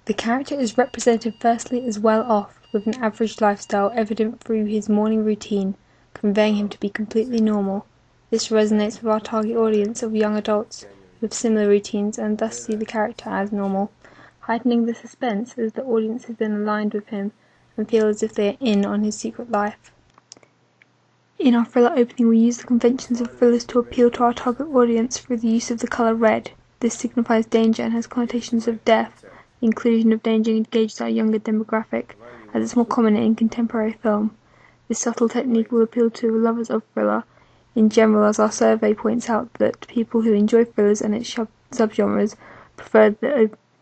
The character is represented firstly as well off, with an average lifestyle evident through his morning routine, conveying him to be completely normal. This resonates with our target audience of young adults with similar routines and thus see the character as normal, heightening the suspense as the audience is then aligned with him and feel as if they are in on his secret life. In our thriller opening, we use the conventions of thrillers to appeal to our target audience through the use of the colour red. This signifies danger and has connotations of death. The inclusion of danger engages our younger demographic, as it's more common in contemporary film. This subtle technique will appeal to lovers of thriller in general, as our survey points out that people who enjoy thrillers and its subgenres preferred the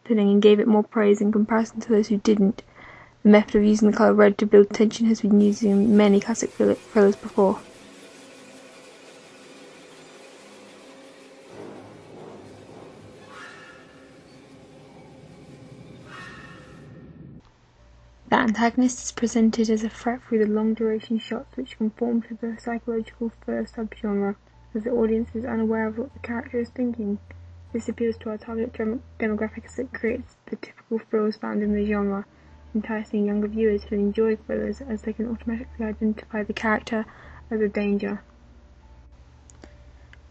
opening and gave it more praise in comparison to those who didn't. The method of using the colour red to build tension has been used in many classic thrillers before. The antagonist is presented as a threat through the long-duration shots which conform to the psychological thriller subgenre, as the audience is unaware of what the character is thinking. This appeals to our target demographic as it creates the typical thrills found in the genre, enticing younger viewers who enjoy thrillers as they can automatically identify the character as a danger.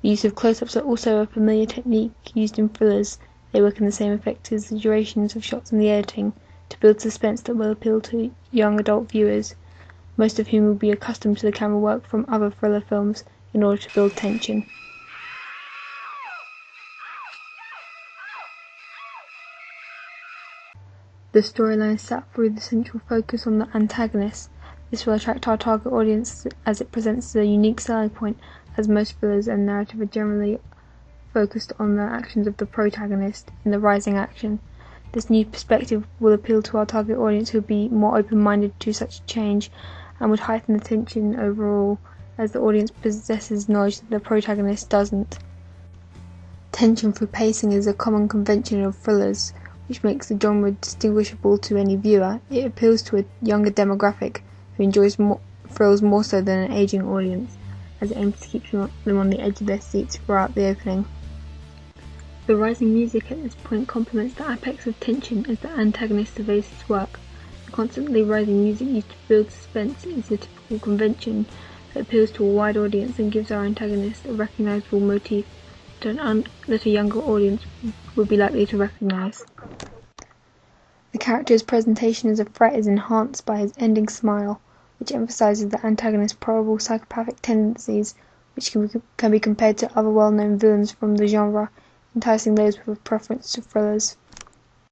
The use of close-ups are also a familiar technique used in thrillers. They work in the same effect as the durations of shots and the editing, to build suspense that will appeal to young adult viewers, most of whom will be accustomed to the camera work from other thriller films in order to build tension. The storyline is set through the central focus on the antagonist. This will attract our target audience as it presents a unique selling point, as most thrillers and narrative are generally focused on the actions of the protagonist in the rising action. This new perspective will appeal to our target audience who will be more open-minded to such change and would heighten the tension overall, as the audience possesses knowledge that the protagonist doesn't. Tension through pacing is a common convention of thrillers, which makes the genre distinguishable to any viewer. It appeals to a younger demographic who enjoys thrills more so than an aging audience, as it aims to keep them on the edge of their seats throughout the opening. The rising music at this point complements the apex of tension as the antagonist surveys his work. The constantly rising music used to build suspense is a typical convention that appeals to a wide audience and gives our antagonist a recognisable motif that a younger audience would be likely to recognise. The character's presentation as a threat is enhanced by his ending smile, which emphasises the antagonist's probable psychopathic tendencies, which can be compared to other well-known villains from the genre, enticing those with a preference to thrillers.